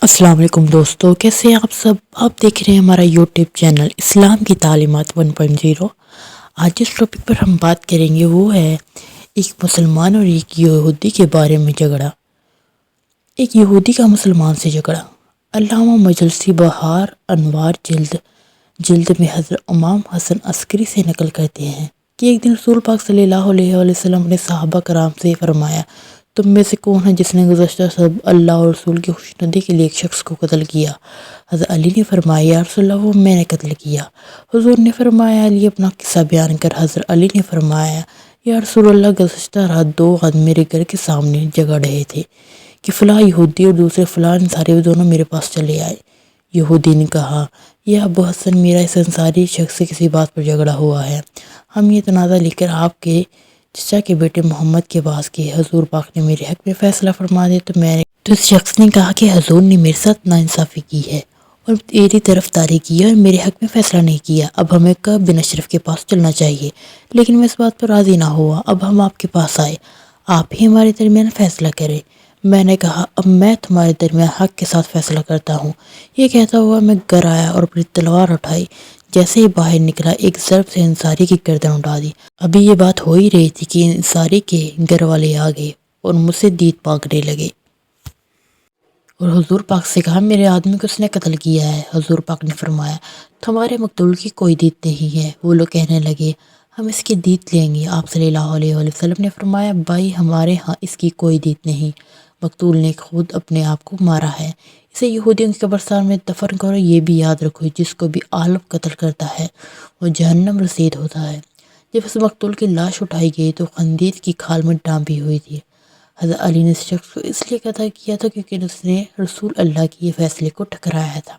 السلام علیکم دوستو، کیسے ہیں آپ سب؟ آپ دیکھ رہے ہیں ہمارا یوٹیوب چینل اسلام کی تعلیمات 1.0۔ آج جس ٹاپک پر ہم بات کریں گے وہ ہے ایک مسلمان اور ایک یہودی کے بارے میں جھگڑا۔ ایک یہودی کا مسلمان سے جھگڑا۔ علامہ مجلسی بہار انوار جلد میں حضرت امام حسن عسکری سے نقل کرتے ہیں کہ ایک دن رسول پاک صلی اللہ علیہ وسلم نے صحابہ کرام سے فرمایا، تم میں سے کون ہے جس نے گزشتہ سب اللہ اور رسول کی خوشنودی کے لیے ایک شخص کو قتل کیا؟ حضرت علی نے فرمایا، یا رسول اللہ وہ میں نے قتل کیا۔ حضور نے فرمایا، علی اپنا قصہ بیان کر حضرت علی نے فرمایا، یا رسول اللہ گزشتہ رات دو غد میرے گھر کے سامنے جھگڑ رہے تھے کہ فلاں یہودی اور دوسرے فلاں انصاری، وہ دونوں میرے پاس چلے آئے۔ یہودی نے کہا، یا ابو حسن، میرا اس انصاری شخص سے کسی بات پر جھگڑا ہوا ہے، ہم یہ تنازع لے کر آپ کے چچا کے بیٹے محمد کے پاس گئے، حضور پاک نے میرے حق میں فیصلہ فرما دیا۔ تو اس شخص نے کہا کہ حضور نے میرے ساتھ ناانصافی کی ہے اور میری طرفداری کی ہے اور میرے حق میں فیصلہ نہیں کیا، اب ہمیں کعب بن اشرف کے پاس چلنا چاہیے، لیکن میں اس بات پر راضی نہ ہوا، اب ہم آپ کے پاس آئے، آپ ہی ہمارے درمیان فیصلہ کریں۔ میں نے کہا، اب میں تمہارے درمیان حق کے ساتھ فیصلہ کرتا ہوں۔ یہ کہتا ہوا میں گھر آیا اور اپنی تلوار اٹھائی، جیسے ہی باہر نکلا ایک ضرب سے انصاری کی گردن اڑا دی۔ ابھی یہ بات ہو ہی رہی تھی کہ انصاری کے گھر والے آ گئے اور مجھ سے دیت مانگنے لگے اور حضور پاک سے کہا، میرے آدمی کو اس نے قتل کیا ہے۔ حضور پاک نے فرمایا، تمہارے مقتول کی کوئی دیت نہیں ہے۔ وہ لوگ کہنے لگے، ہم اس کی دیت لیں گے۔ آپ صلی اللہ علیہ وسلم نے فرمایا، بھائی ہمارے ہاں اس کی کوئی دیت نہیں، مقتول نے خود اپنے آپ کو مارا ہے، اسے یہودیوں کے قبرستان میں دفن کرو۔ یہ بھی یاد رکھو، جس کو بھی عالم قتل کرتا ہے وہ جہنم رسید ہوتا ہے۔ جب اس مقتول کی لاش اٹھائی گئی تو خندیر کی کھال میں ڈانپی ہوئی تھی۔ حضرت علی نے اس شخص کو اس لیے قتل کیا تھا کیونکہ اس نے رسول اللہ کی یہ فیصلے کو ٹھکرایا تھا۔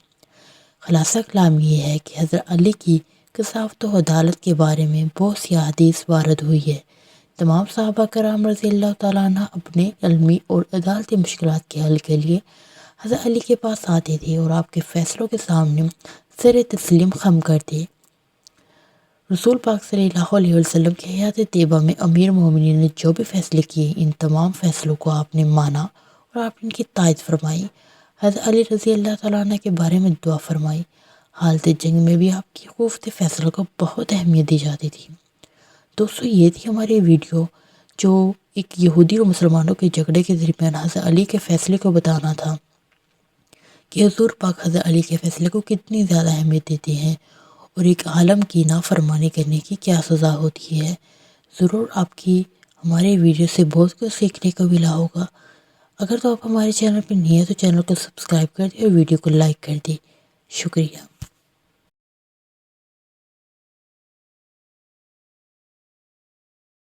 خلاصہ کلام یہ ہے کہ حضرت علی کی کثافت و عدالت کے بارے میں بہت سی احادیث وارد ہوئی ہے۔ تمام صحابہ کرام رضی اللہ تعالیٰ عنہ اپنے علمی اور عدالتی مشکلات کے حل کے لیے حضرت علی کے پاس آتے تھے اور آپ کے فیصلوں کے سامنے سر تسلیم خم کرتے۔ رسول پاک صلی اللہ علیہ وسلم کی حیات طیبہ میں امیر مومنین نے جو بھی فیصلے کیے، ان تمام فیصلوں کو آپ نے مانا اور آپ نے ان کی تائید فرمائی۔ حضرت علی رضی اللہ تعالیٰ عنہ کے بارے میں دعا فرمائی۔ حالت جنگ میں بھی آپ کی قوت فیصلوں کو بہت اہمیت دی جاتی تھی۔ دوستو، یہ تھی ہماری ویڈیو جو ایک یہودی اور مسلمانوں کے جھگڑے کے درمیان حضرت علی کے فیصلے کو بتانا تھا کہ حضور پاک حضرت علی کے فیصلے کو کتنی زیادہ اہمیت دیتے ہیں اور ایک عالم کی نافرمانی کرنے کی کیا سزا ہوتی ہے۔ ضرور آپ کی ہمارے ویڈیو سے بہت کچھ سیکھنے کو ملا ہوگا۔ اگر تو آپ ہمارے چینل پر نہیں ہیں تو چینل کو سبسکرائب کر دیں اور ویڈیو کو لائک کر دیں۔ شکریہ۔